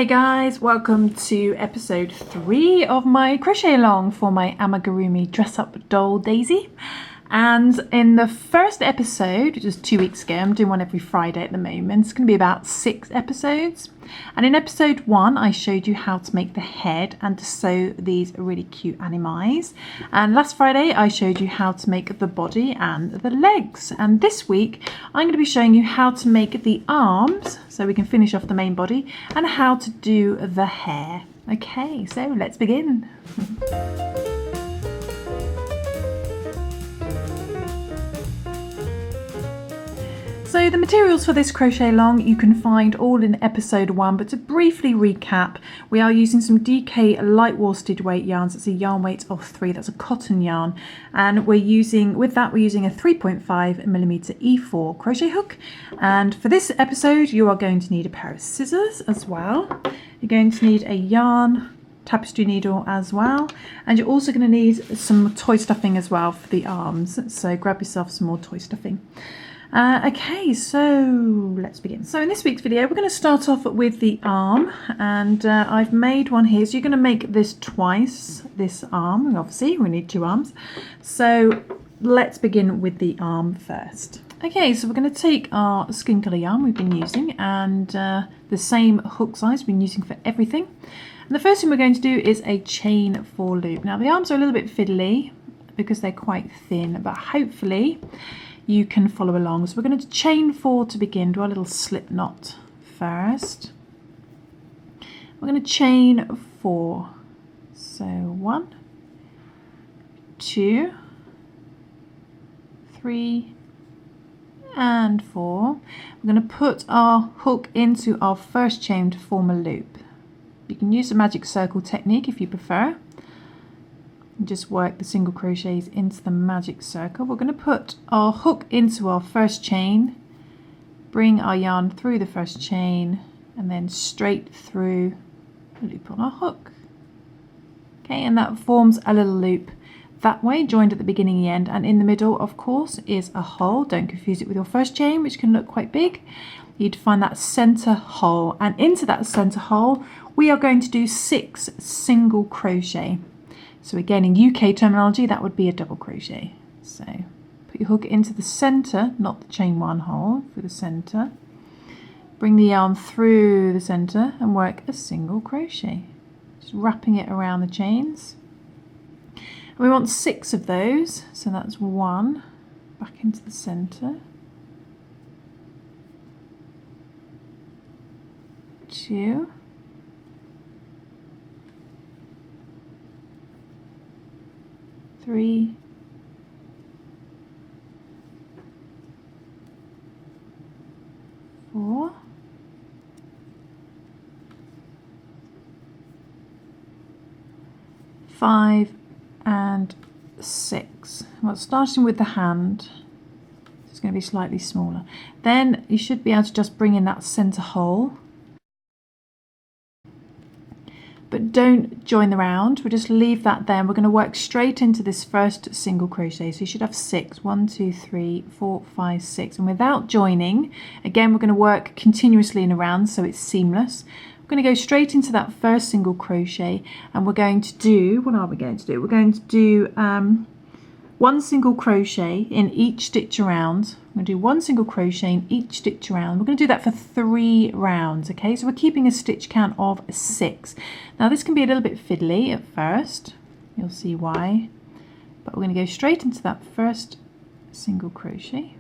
Hey guys, welcome to episode 3 of my crochet along for my Amigurumi Dress Up Doll Daisy. And in the first episode, which was 2 weeks ago, I'm doing one every Friday at the moment. It's going to be about 6 episodes. And in episode 1, I showed you how to make the head and to sew these really cute animais. And last Friday, I showed you how to make the body and the legs. And this week, I'm going to be showing you how to make the arms, so we can finish off the main body, and how to do the hair. Okay, so let's begin. So the materials for this crochet along you can find all in episode 1, but to briefly recap, we are using some DK light worsted weight yarns. It's a yarn weight of 3, that's a cotton yarn, and we're using a 3.5mm E4 crochet hook. And for this episode you are going to need a pair of scissors as well. You're going to need a yarn tapestry needle as well, and you're also going to need some toy stuffing as well for the arms, so grab yourself some more toy stuffing. Okay, so let's begin. So in this week's video, we're going to start off with the arm, and I've made one here. So you're going to make this twice, this arm, and obviously we need 2 arms. So let's begin with the arm first. Okay, so we're going to take our skin colour yarn we've been using, and the same hook size we've been using for everything. And the first thing we're going to do is a chain 4 loop. Now the arms are a little bit fiddly because they're quite thin, but hopefully you can follow along. So we're going to chain 4 to begin. Do our little slip knot first. We're going to chain 4. So 1, 2, 3, and 4. We're going to put our hook into our first chain to form a loop. You can use the magic circle technique if you prefer. Just work the single crochets into the magic circle. We're going to put our hook into our first chain, bring our yarn through the first chain, and then straight through the loop on our hook. Okay, and that forms a little loop that way, joined at the beginning and the end, and in the middle, of course, is a hole. Don't confuse it with your first chain, which can look quite big. You'd find that center hole, and into that center hole, we are going to do 6 single crochet. So again, in UK terminology, that would be a double crochet. So put your hook into the center, not the chain 1 hole, for the center. Bring the yarn through the center and work a single crochet. Just wrapping it around the chains. And we want 6 of those, so that's 1 back into the center. 2. 3, 4, 5, and 6. Well, starting with the hand, it's going to be slightly smaller. Then you should be able to just bring in that center hole. But don't join the round, we'll just leave that there. We're going to work straight into this first single crochet. So you should have 6. 1, 2, 3, 4, 5, 6. And without joining, again, we're going to work continuously in a round so it's seamless. We're going to go straight into that first single crochet, and we're going to do, what are we going to do? We're going to do 1 single crochet in each stitch around. I'm going to do 1 single crochet in each stitch around. We're going to do that for 3 rounds, okay? So we're keeping a stitch count of 6. Now this can be a little bit fiddly at first. You'll see why. But we're going to go straight into that first single crochet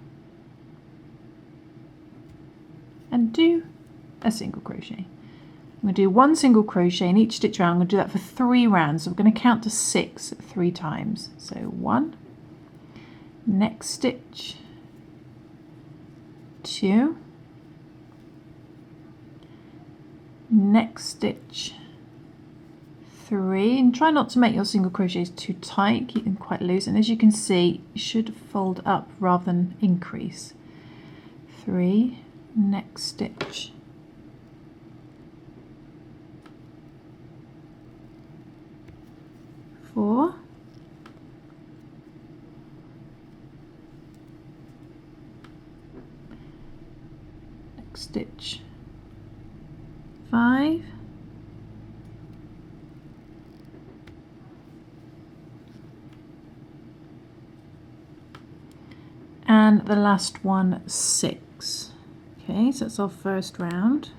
and do a single crochet. I'm going to do 1 single crochet in each stitch around. I'm going to do that for 3 rounds. So we're going to count to 6 3 times. So 1, next stitch, 2, next stitch, 3, and try not to make your single crochets too tight, keep them quite loose, and as you can see, you should fold up rather than increase. 3, next stitch, 4, next stitch, 5, and the last one 6. Okay, so that's our first round.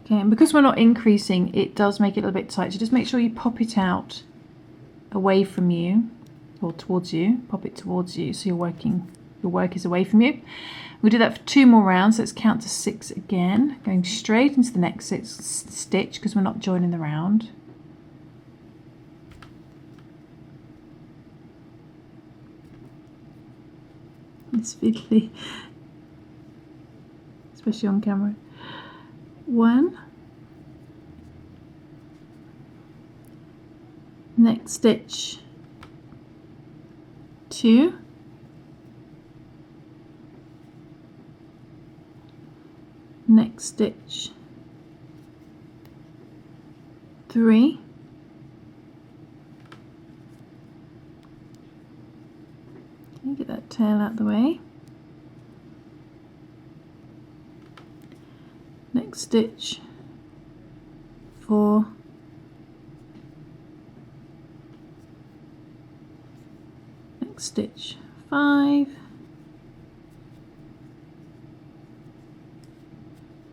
Okay, and because we're not increasing, it does make it a little bit tight, so just make sure you pop it out away from you, or towards you. Pop it towards you so your work is away from you. We'll do that for 2 more rounds. Let's count to 6 again, going straight into the next stitch because we're not joining the round. It's fiddly, especially on camera. 1, next stitch 2, next stitch 3, okay, get that tail out the way, next stitch 4, next stitch 5,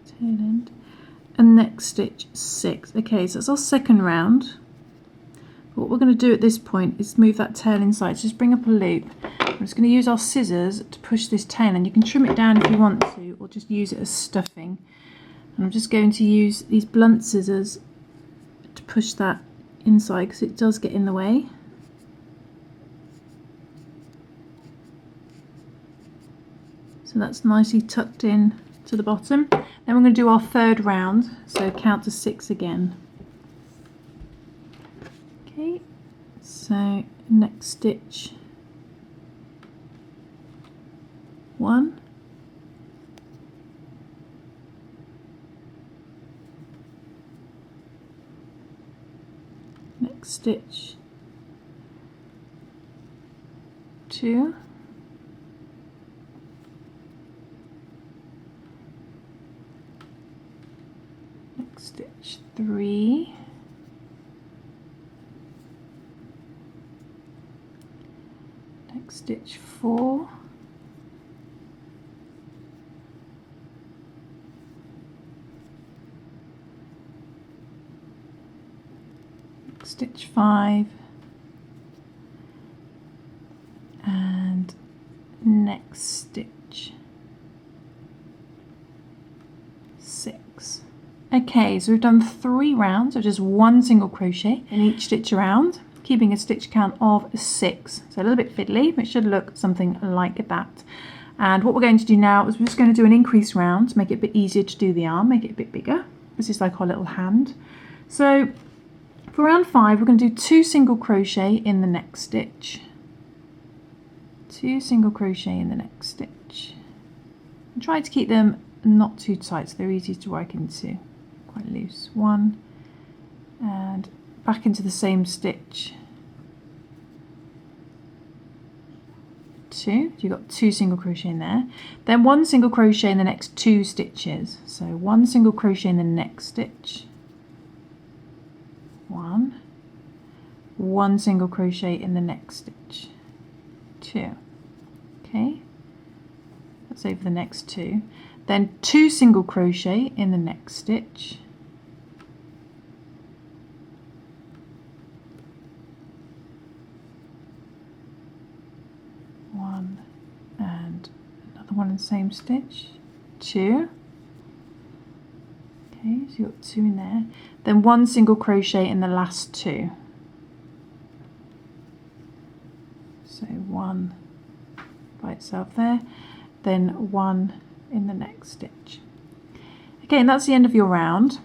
tail end, and next stitch 6. Okay, so it's our second round. What we're going to do at this point is move that tail inside. So just bring up a loop. I'm just going to use our scissors to push this tail, and you can trim it down if you want to, or just use it as stuffing. And I'm just going to use these blunt scissors to push that inside because it does get in the way. So that's nicely tucked in to the bottom. Then we're going to do our third round, so count to 6 again. Okay, so next stitch 1, next stitch 2, next stitch 3, next stitch 4, next stitch 5, and next stitch 6. Okay, so we've done 3 rounds of just 1 single crochet in each stitch around, keeping a stitch count of 6. So a little bit fiddly, but it should look something like that. And what we're going to do now is we're just going to do an increase round to make it a bit easier to do the arm, make it a bit bigger. This is like our little hand. So for round 5, we're going to do 2 single crochet in the next stitch. 2 single crochet in the next stitch. And try to keep them not too tight so they're easy to work into. Quite loose. 1, and back into the same stitch. 2, you've got 2 single crochet in there. Then 1 single crochet in the next 2 stitches. So 1 single crochet in the next stitch. 1, 1 single crochet in the next stitch. 2. Okay, that's over the next 2. Then 2 single crochet in the next stitch. 1 and another one in the same stitch. 2. Okay, so you've got 2 in there. Then 1 single crochet in the last 2. So 1 by itself there, then 1 in the next stitch. Okay, and that's the end of your round.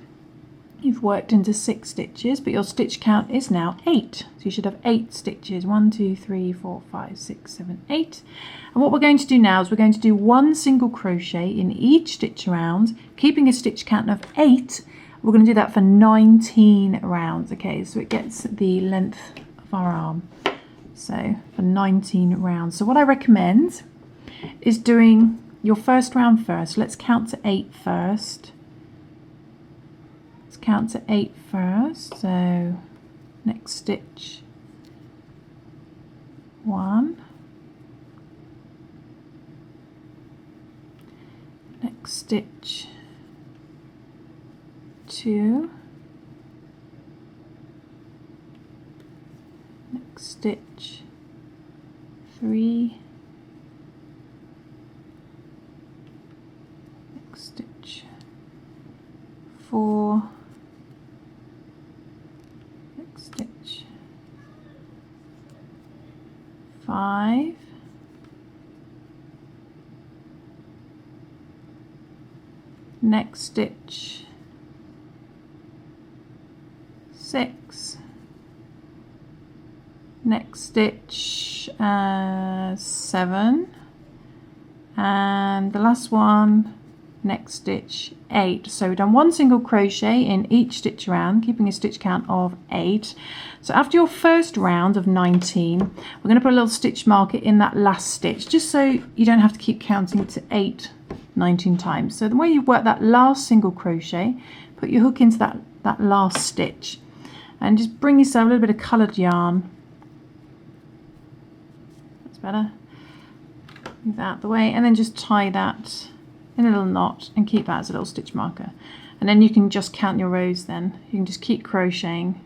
You've worked into 6 stitches, but your stitch count is now 8. So you should have 8 stitches. 1, 2, 3, 4, 5, 6, 7, 8. And what we're going to do now is we're going to do 1 single crochet in each stitch around, keeping a stitch count of 8. We're going to do that for 19 rounds. Okay, so it gets the length of our arm. So for 19 rounds. So what I recommend is doing your first round first. Let's count to 8 first. Let's count to 8 first. So next stitch 1, next stitch 2, next stitch 3, next stitch 4, next stitch 5, next stitch 6, next stitch 7, and the last one, next stitch 8. So we've done 1 single crochet in each stitch around, keeping a stitch count of 8. So after your first round of 19, we're going to put a little stitch marker in that last stitch, just so you don't have to keep counting to 8 19 times. So the way you work that last single crochet, put your hook into that last stitch and just bring yourself a little bit of coloured yarn. That's better. Move that out of the way, and then just tie that in a little knot and keep that as a little stitch marker. And then you can just count your rows then. You can just keep crocheting,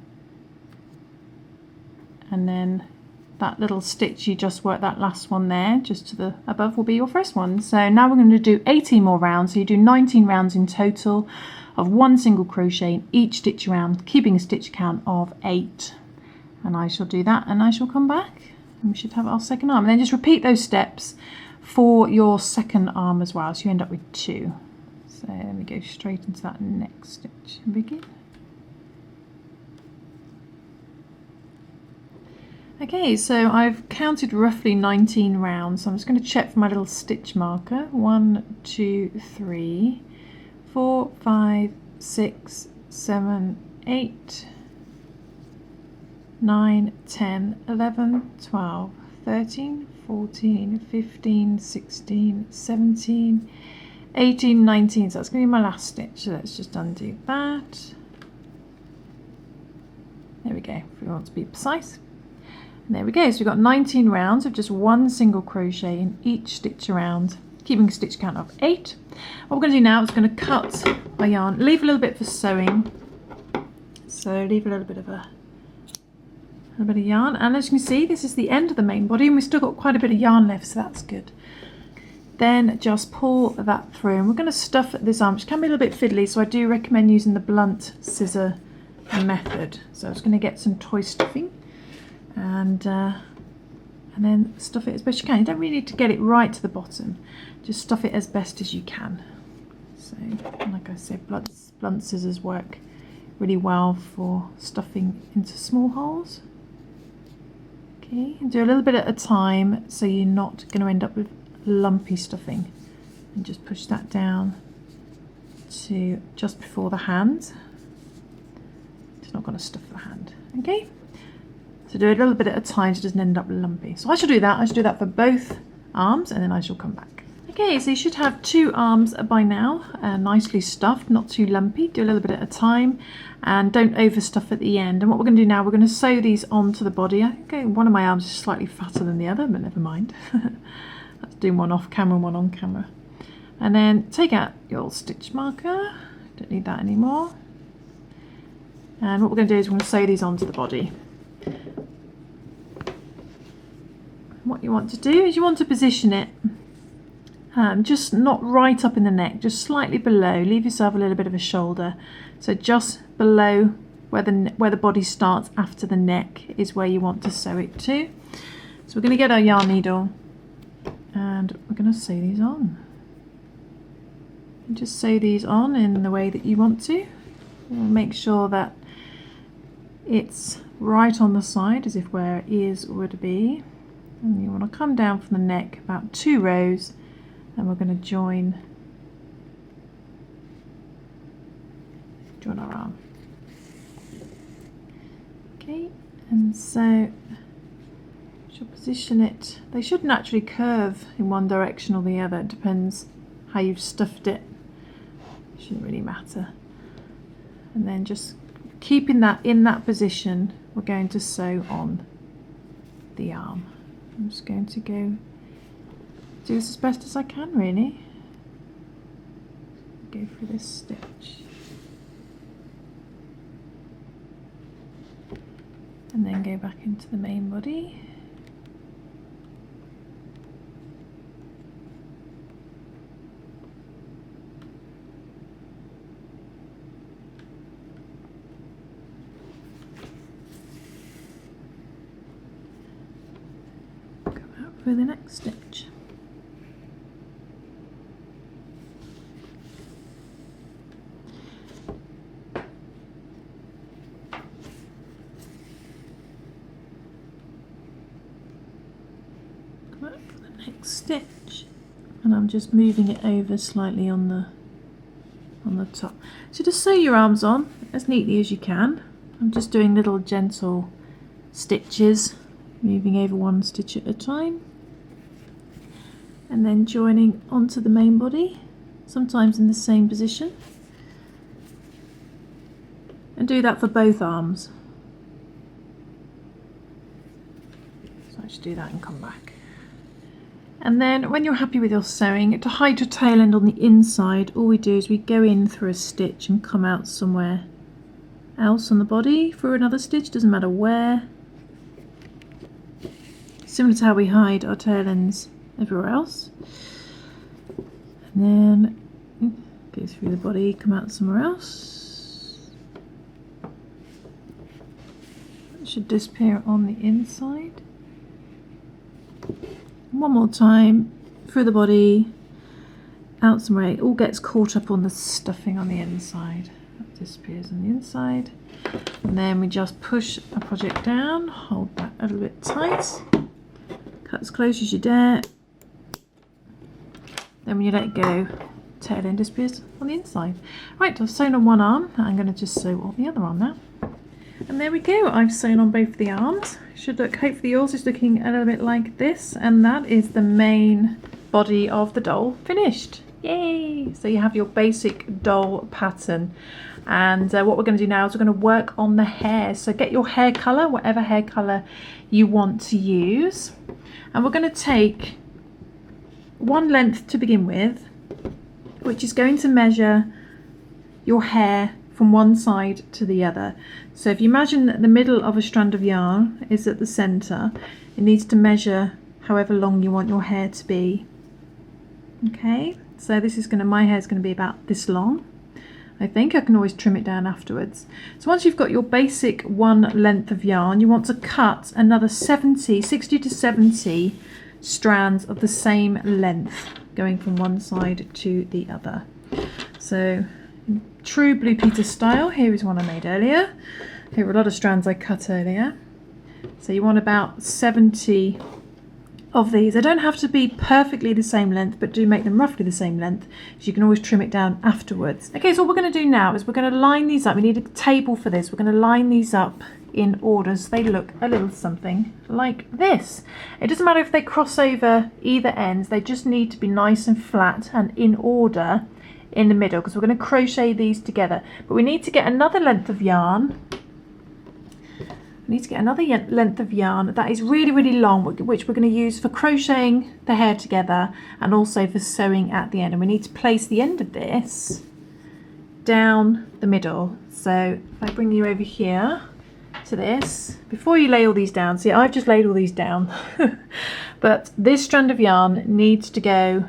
and then that little stitch you just worked, that last one there just to the above, will be your first one. So now we're going to do 18 more rounds. So you do 19 rounds in total of 1 single crochet in each stitch around, keeping a stitch count of 8. And I shall do that, and I shall come back and we should have our second arm. And then just repeat those steps for your second arm as well, so you end up with 2. So let me go straight into that next stitch and begin. Okay, so I've counted roughly 19 rounds, so I'm just going to check for my little stitch marker. 1, 2, 3, 4, 5, 6, 7, 8, 9, 10, 11, 12, 13, 14, 15, 16, 17, 18, 19. So that's going to be my last stitch. So let's just undo that. There we go, if we want to be precise. And there we go, so we've got 19 rounds of just 1 single crochet in each stitch around, keeping a stitch count of 8. What we're going to do now is going to cut our yarn, leave a little bit for sewing. So leave a little bit of yarn, and as you can see, this is the end of the main body, and we've still got quite a bit of yarn left, so that's good. Then just pull that through, and we're going to stuff this arm, which can be a little bit fiddly, so I do recommend using the blunt scissor method. So I'm just going to get some toy stuffing and then stuff it as best you can. You don't really need to get it right to the bottom, just stuff it as best as you can. So like I said, blunt scissors work really well for stuffing into small holes. Okay, and do a little bit at a time so you're not going to end up with lumpy stuffing, and just push that down to just before the hand. It's not going to stuff the hand. Okay, so do it a little bit at a time so it doesn't end up lumpy. So I shall do that for both arms, and then I shall come back. Okay, so you should have 2 arms by now, nicely stuffed, not too lumpy. Do a little bit at a time and don't overstuff at the end. And what we're going to do now, we're going to sew these onto the body. Okay, one of my arms is slightly fatter than the other, but never mind. That's doing one off camera and one on camera. And then take out your stitch marker, don't need that anymore. And what we're going to do is we're going to sew these onto the body. What you want to do is you want to position it just not right up in the neck, just slightly below. Leave yourself a little bit of a shoulder. So just below where the body starts after the neck is where you want to sew it to. So we're going to get our yarn needle and we're going to sew these on. And just sew these on in the way that you want to. We'll make sure that it's right on the side as if where ears would be. And you want to come down from the neck about 2 rows, and we're going to join our arm. Okay, and so she'll position it. They should naturally curve in one direction or the other. It depends how you've stuffed it. It shouldn't really matter. And then just keeping that in that position, we're going to sew on the arm. I'm just going to go do this as best as I can, really. Go through this stitch. And then go back into the main body. For the next stitch. Come up for the next stitch, and I'm just moving it over slightly on the top. So just sew your arms on as neatly as you can. I'm just doing little gentle stitches, moving over one stitch at a time. And then joining onto the main body, sometimes in the same position. And do that for both arms. So I should do that and come back. And then when you're happy with your sewing, to hide your tail end on the inside, all we do is we go in through a stitch and come out somewhere else on the body for another stitch, doesn't matter where. Similar to how we hide our tail ends everywhere else. And then go through the body, come out somewhere else. It should disappear on the inside. One more time, through the body, out somewhere. It all gets caught up on the stuffing on the inside. That disappears on the inside. And then we just push our project down, hold that a little bit tight. Cut as close as you dare. Then when you let go, tail end disappears on the inside. Right, I've sewn on one arm. I'm going to just sew on the other arm now. And there we go, I've sewn on both the arms. Should look, hopefully yours is looking a little bit like this. And that is the main body of the doll finished. Yay! So you have your basic doll pattern. And what we're going to do now is we're going to work on the hair. So get your hair colour, whatever hair colour you want to use. And we're going to take one length to begin with, which is going to measure your hair from one side to the other. So if you imagine that the middle of a strand of yarn is at the centre, it needs to measure however long you want your hair to be. Okay, so this is my hair is going to be about this long. I think I can always trim it down afterwards. So once you've got your basic one length of yarn, you want to cut another 60 to 70 strands of the same length going from one side to the other. So in true Blue Peter style, here is one I made earlier. Here are a lot of strands I cut earlier. So you want about 70 of these. They don't have to be perfectly the same length, but do make them roughly the same length, so you can always trim it down afterwards. Okay, so what we're going to do now is we're going to line these up. We need a table for this. We're going to line these up in order so they look a little something like this. It doesn't matter if they cross over either ends, they just need to be nice and flat and in order in the middle, because we're going to crochet these together. But we need to get another length of yarn. We need to get another length of yarn that is really, really long, which we're going to use for crocheting the hair together and also for sewing at the end. And we need to place the end of this down the middle. So if I bring you over here to this, before you lay all these down, see, I've just laid all these down, but this strand of yarn needs to go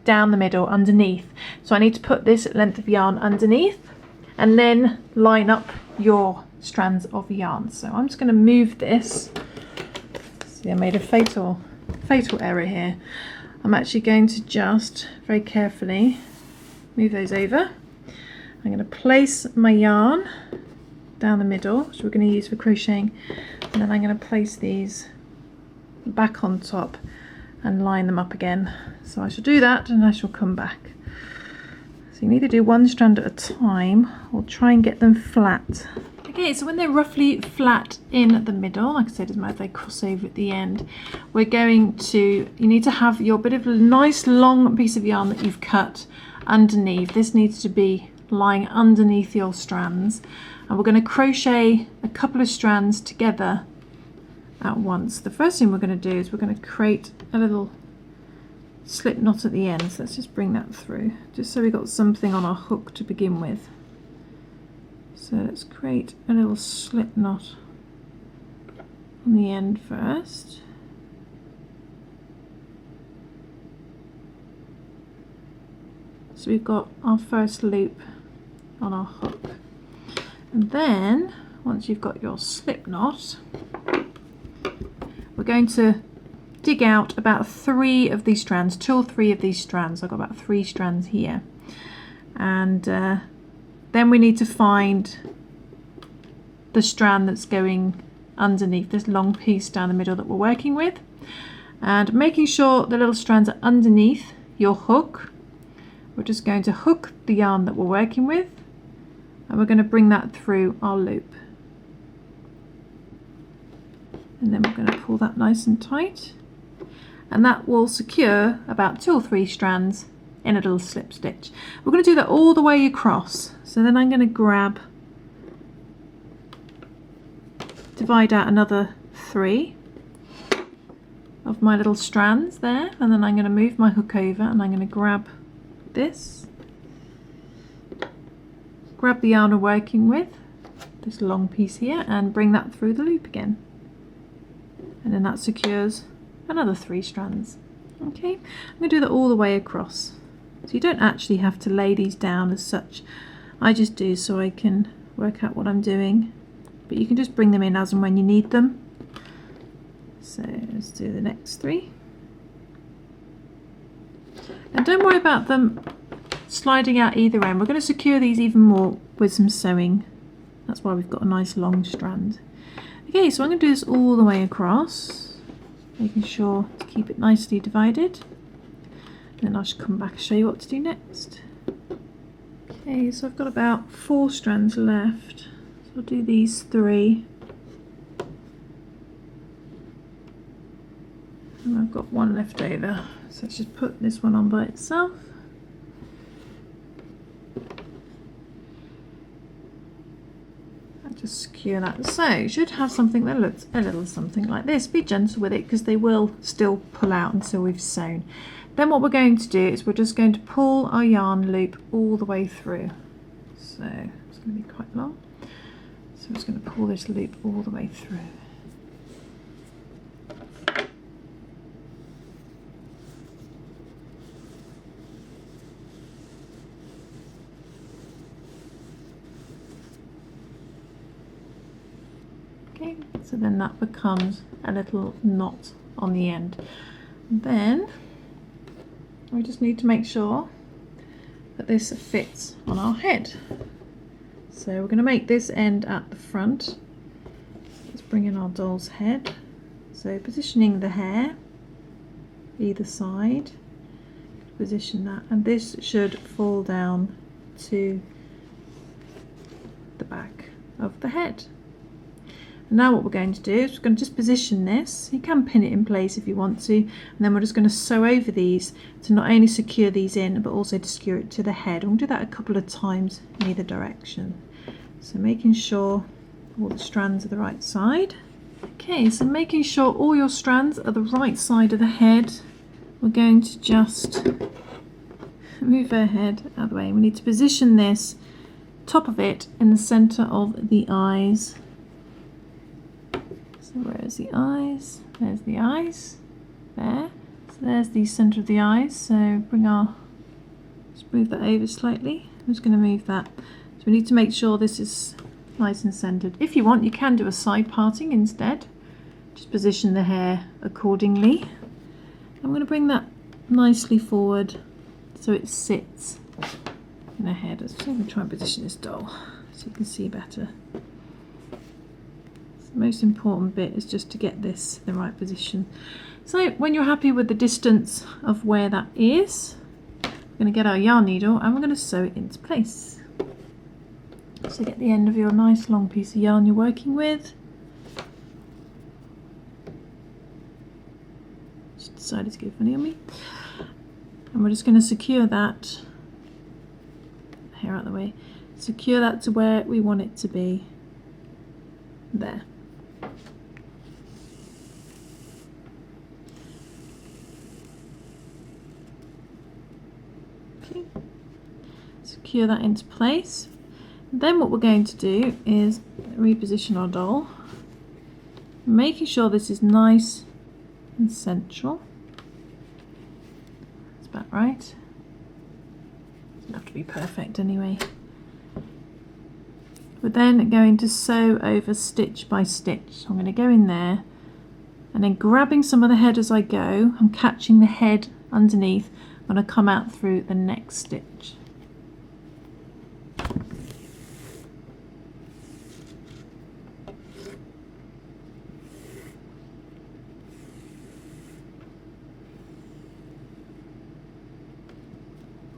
down the middle underneath. So I need to put this length of yarn underneath and then line up your strands of yarn. So I'm just going to move this. See, I made a fatal error here. I'm actually going to just very carefully move those over. I'm going to place my yarn down the middle, which we're going to use for crocheting, and then I'm going to place these back on top and line them up again. So I shall do that and I shall come back. So you need to do one strand at a time, or try and get them flat. Okay, so when they're roughly flat in the middle, like I said, it doesn't matter if they cross over at the end, we're going to, you need to have your bit of a nice long piece of yarn that you've cut underneath. This needs to be lying underneath your strands, and we're going to crochet a couple of strands together at once. The first thing we're going to do is we're going to create a little slip knot at the end. So let's just bring that through, just so we've got something on our hook to begin with. So let's create a little slip knot on the end first. So we've got our first loop on our hook. And then once you've got your slip knot, we're going to dig out about 3 of these strands, 2 or 3 of these strands. I've got about 3 strands here. And then we need to find the strand that's going underneath this long piece down the middle that we're working with. And making sure the little strands are underneath your hook, we're just going to hook the yarn that we're working with, and we're going to bring that through our loop. And then we're going to pull that nice and tight, and that will secure about 2 or 3 strands in a little slip stitch. We're going to do that all the way across. So then I'm going to divide out another 3 of my little strands there, and then I'm going to move my hook over and I'm going to grab this, grab the yarn we're working with, this long piece here, and bring that through the loop again. And then that secures another 3 strands. Okay, I'm going to do that all the way across. So you don't actually have to lay these down as such. I just do so I can work out what I'm doing. But you can just bring them in as and when you need them. So let's do the next 3. And don't worry about them sliding out either end. We're going to secure these even more with some sewing. That's why we've got a nice long strand. Okay, so I'm going to do this all the way across, making sure to keep it nicely divided. And then I should come back and show you what to do next. Okay, so I've got about 4 strands left. So I'll do these 3. And I've got 1 left over. So let's just put this one on by itself. And just secure that. So you should have something that looks a little something like this. Be gentle with it because they will still pull out until we've sewn. Then what we're going to do is we're just going to pull our yarn loop all the way through. So it's going to be quite long. So I'm just going to pull this loop all the way through. Okay, so then that becomes a little knot on the end. And then we just need to make sure that this fits on our head. So we're going to make this end at the front. Let's bring in our doll's head. So positioning the hair either side, position that, and this should fall down to the back of the head. And now what we're going to do is we're going to just position this. You can pin it in place if you want to, and then we're just going to sew over these to not only secure these in but also to secure it to the head. We'll do that a couple of times in either direction. So making sure all the strands are the right side. Okay, so making sure all your strands are the right side of the head, we're going to just move our head out of the way. We need to position this top of it in the center of the eyes. So where is the eyes? There's the eyes. There. So there's the center of the eyes. So just move that over slightly. I'm just going to move that. So we need to make sure this is nice and centered. If you want, you can do a side parting instead. Just position the hair accordingly. I'm going to bring that nicely forward so it sits in the head. Let's try and position this doll so you can see better. The most important bit is just to get this in the right position. So when you're happy with the distance of where that is, we're going to get our yarn needle and we're going to sew it into place. So get the end of your nice long piece of yarn you're working with. Just decided to go funny on me. And we're just going to secure that, hair out of the way, secure that to where we want it to be. There. secure that into place. Then what we're going to do is reposition our doll, making sure this is nice and central. That's about right. Doesn't have to be perfect anyway. We're then going to sew over stitch by stitch. So I'm going to go in there and then grabbing some of the head as I go, I'm catching the head underneath. I'm going to come out through the next stitch.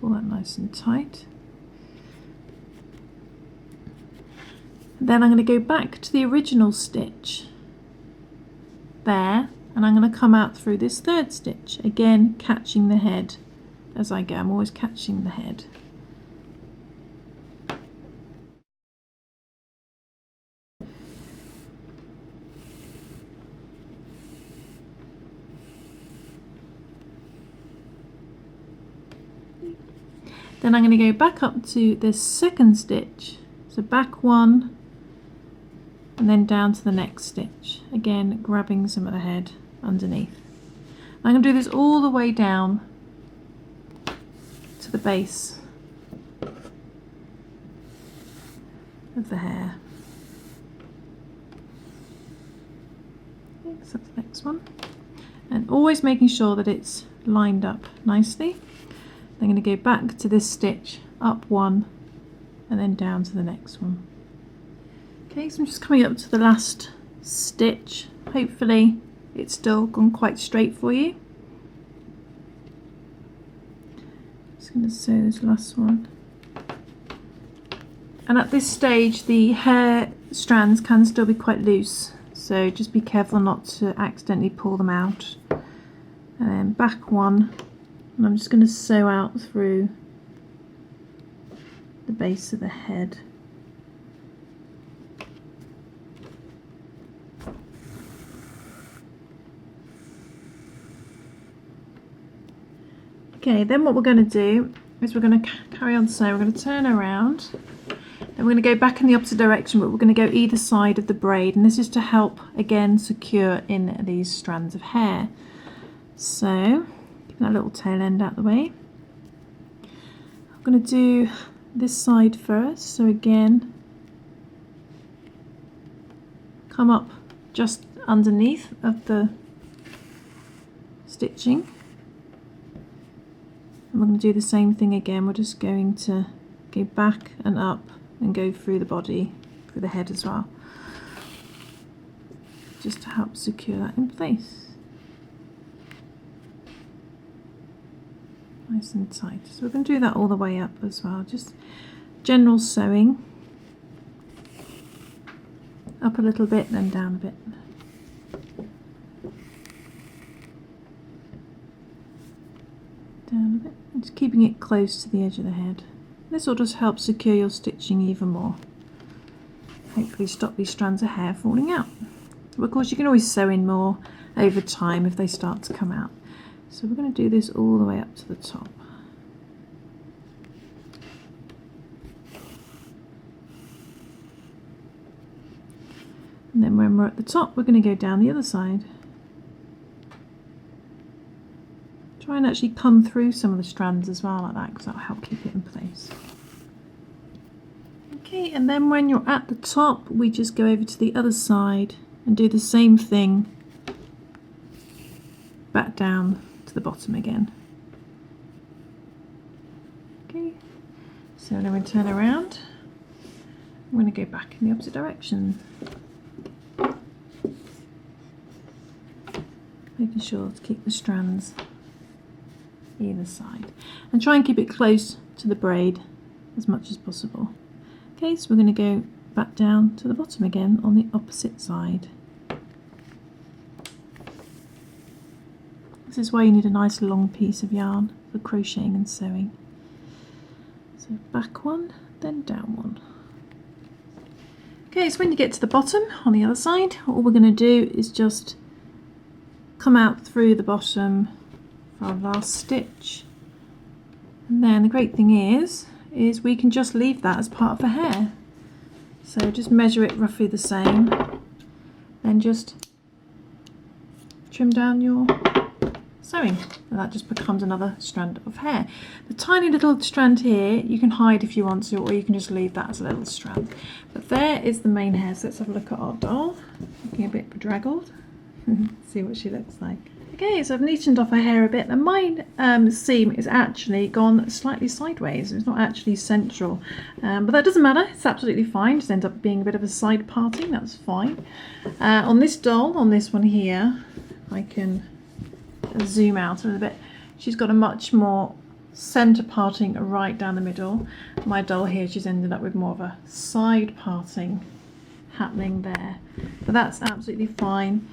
Pull that nice and tight. Then I'm going to go back to the original stitch there, and I'm going to come out through this third stitch, again catching the head as I go. I'm always catching the head. Then I'm going to go back up to this second stitch, so back one and then down to the next stitch, again grabbing some of the head underneath. I'm going to do this all the way down to the base of the hair. Okay, so that's the next one, and always making sure that it's lined up nicely. I'm going to go back to this stitch, up one and then down to the next one. Okay, so I'm just coming up to the last stitch. Hopefully it's still gone quite straight for you. Just going to sew this last one. And at this stage the hair strands can still be quite loose, so just be careful not to accidentally pull them out. And then back one, and I'm just going to sew out through the base of the head. Okay, then what we're going to do is we're going to carry on sewing. We're going to turn around, then we're going to go back in the opposite direction, but we're going to go either side of the braid, and this is to help again secure in these strands of hair. So keep that little tail end out of the way. I'm going to do this side first, so again come up just underneath of the stitching. And we're going to do the same thing again. We're just going to go back and up and go through the body, through the head as well, just to help secure that in place. Nice and tight. So we're going to do that all the way up as well, just general sewing, up a little bit then down a bit. Down a bit, and just keeping it close to the edge of the head. This will just help secure your stitching even more. Hopefully stop these strands of hair falling out. But of course you can always sew in more over time if they start to come out. So we're going to do this all the way up to the top. And then when we're at the top, we're going to go down the other side. Try and actually come through some of the strands as well like that, because that'll help keep it in place. Okay, and then when you're at the top, we just go over to the other side and do the same thing back down to the bottom again. Okay, so then we turn around. I'm going to go back in the opposite direction, making sure to keep the strands either side, and try and keep it close to the braid as much as possible. Okay, so we're going to go back down to the bottom again on the opposite side. This is why you need a nice long piece of yarn for crocheting and sewing. So back one, then down one. Okay, so when you get to the bottom on the other side, all we're going to do is just come out through the bottom for our last stitch. And then the great thing is is we can just leave that as part of the hair. So just measure it roughly the same, then just trim down your sewing, and that just becomes another strand of hair. The tiny little strand here you can hide if you want to, or you can just leave that as a little strand. But there is the main hair. So let's have a look at our doll, looking a bit bedraggled. See what she looks like. Okay, so I've neatened off her hair a bit, and my seam is actually gone slightly sideways. It's not actually central, but that doesn't matter. It's absolutely fine. Just ends up being a bit of a side parting. That's fine. On this doll, on this one here, I can zoom out a little bit. She's got a much more center parting right down the middle. My doll here, she's ended up with more of a side parting happening there, but that's absolutely fine.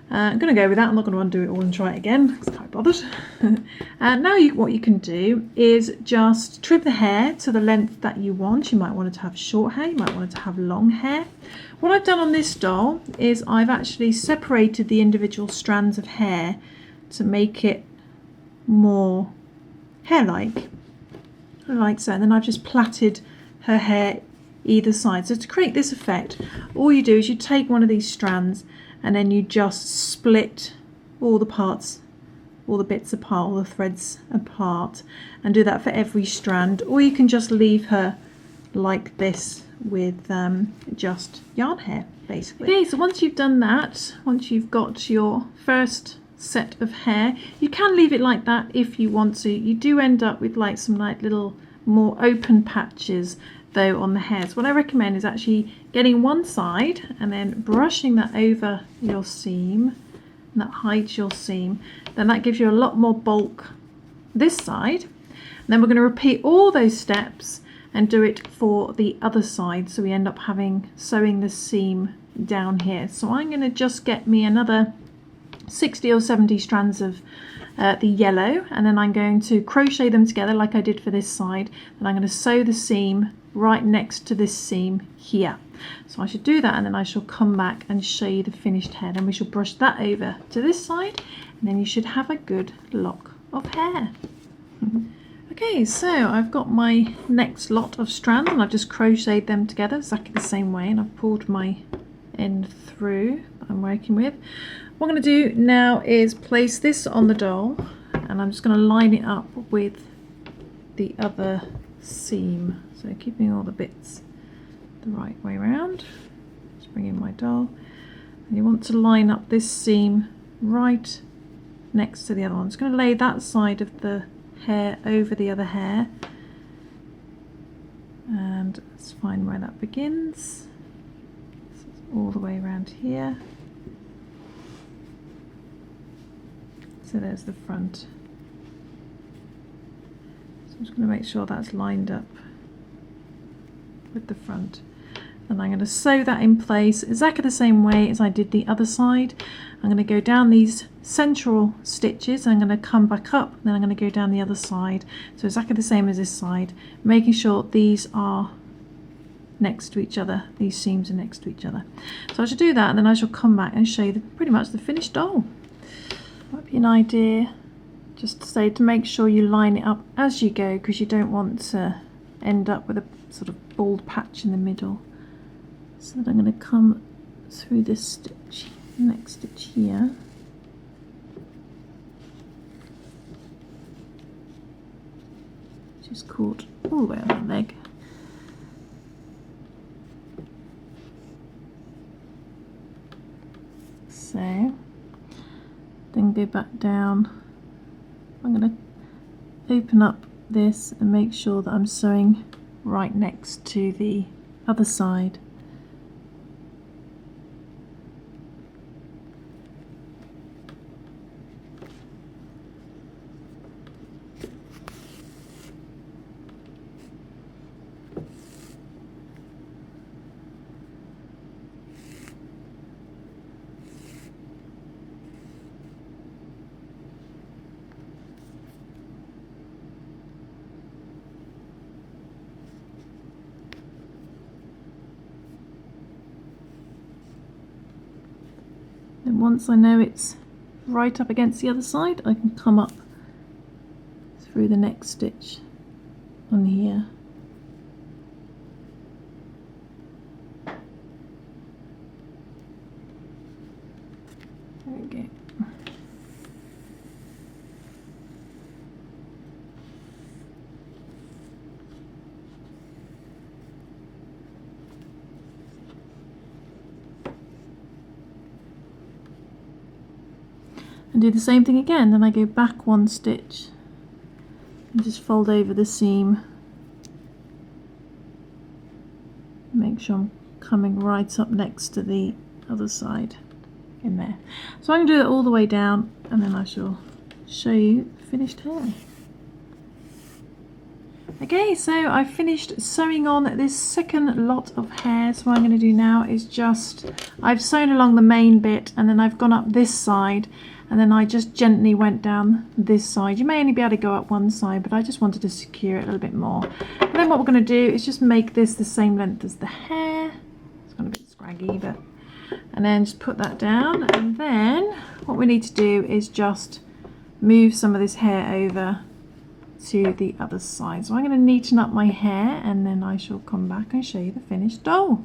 I'm going to go with that. I'm not going to undo it all and try it again because I can't be bothered. And now what you can do is just trim the hair to the length that you want. You might want it to have short hair, you might want it to have long hair. What I've done on this doll is I've actually separated the individual strands of hair to make it more hair-like, like so. And then I've just plaited her hair either side. So to create this effect, all you do is you take one of these strands and then you just split all the parts, all the bits apart, all the threads apart, and do that for every strand. Or you can just leave her like this with just yarn hair, basically. Okay, so once you've done that, once you've got your first set of hair, you can leave it like that if you want to. You do end up with like some like little more open patches though on the hairs. What I recommend is actually getting one side and then brushing that over your seam, and that hides your seam. Then that gives you a lot more bulk this side. And then we're going to repeat all those steps and do it for the other side, so we end up sewing the seam down here. So I'm going to just get me another 60 or 70 strands of the yellow, and then I'm going to crochet them together like I did for this side, and I'm going to sew the seam right next to this seam here. So I should do that, and then I shall come back and show you the finished hair. Then we shall brush that over to this side, and then you should have a good lock of hair. Okay, so I've got my next lot of strands, and I've just crocheted them together exactly the same way, and I've pulled my end through that I'm working with. What I'm going to do now is place this on the doll, and I'm just going to line it up with the other seam, so keeping all the bits the right way around. Just bring in my doll, and you want to line up this seam right next to the other one. I'm just going to lay that side of the hair over the other hair, and let's find where that begins. So it's all the way around here. So there's the front. So I'm just going to make sure that's lined up with the front. And I'm going to sew that in place exactly the same way as I did the other side. I'm going to go down these central stitches, I'm going to come back up, and then I'm going to go down the other side. So exactly the same as this side, making sure these are next to each other, these seams are next to each other. So I should do that, and then I shall come back and show you pretty much the finished doll. Might be an idea just to say to make sure you line it up as you go, because you don't want to end up with a sort of bald patch in the middle. So that I'm going to come through this stitch, next stitch here, which is caught all the way on the leg. So then go back down. I'm going to open up this and make sure that I'm sewing right next to the other side. And once I know it's right up against the other side, I can come up through the next stitch on here There we go. And do the same thing again, then I go back one stitch and just fold over the seam. Make sure I'm coming right up next to the other side in there. So I'm going to do it all the way down and then I shall show you the finished hair. Okay, so I've finished sewing on this second lot of hair. So what I'm going to do now is just, I've sewn along the main bit and then I've gone up this side and then I just gently went down this side. You may only be able to go up one side, but I just wanted to secure it a little bit more. And then what we're going to do is just make this the same length as the hair. It's gone a bit scraggy, but, and then just put that down. And then what we need to do is just move some of this hair over to the other side. So I'm going to neaten up my hair and then I shall come back and show you the finished doll.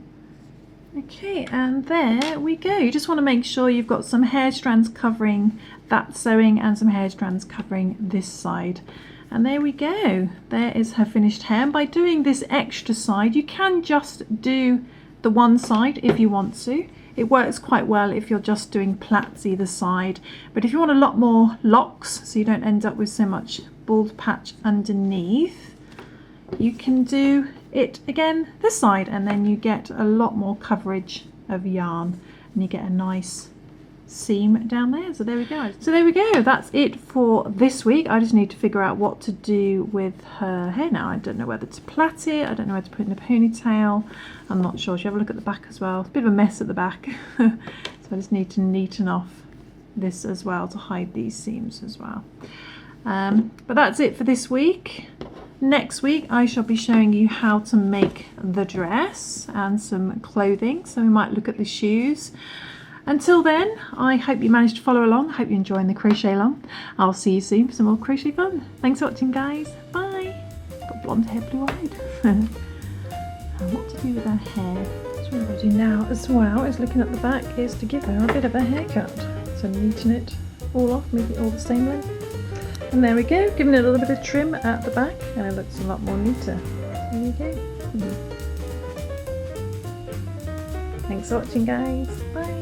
Okay, and there we go. You just want to make sure you've got some hair strands covering that sewing and some hair strands covering this side. And there we go. There is her finished hair. And by doing this extra side, you can just do the one side if you want to. It works quite well if you're just doing plaits either side. But if you want a lot more locks, so you don't end up with so much bald patch underneath, you can do it again this side and then you get a lot more coverage of yarn and you get a nice seam down there. So there we go. So there we go. That's it for this week. I just need to figure out what to do with her hair now. I don't know whether to plait it. I don't know whether to put it in a ponytail. I'm not sure. Should you have a look at the back as well? It's a bit of a mess at the back. So I just need to neaten off this as well to hide these seams as well. But that's it for this week. Next week I shall be showing you how to make the dress and some clothing, so we might look at the shoes. Until then, I hope you managed to follow along. I hope you're enjoying the crochet along. I'll see you soon for some more crochet fun. Thanks for watching, guys. Bye. Got blonde hair, blue-eyed. And what to do with her hair? So what I'm going to do now as well is looking at the back is to give her a bit of a haircut. So neaten it all off, make it all the same length. And there we go, giving it a little bit of trim at the back and it looks a lot more neater. There you go. Thanks for watching, guys. Bye.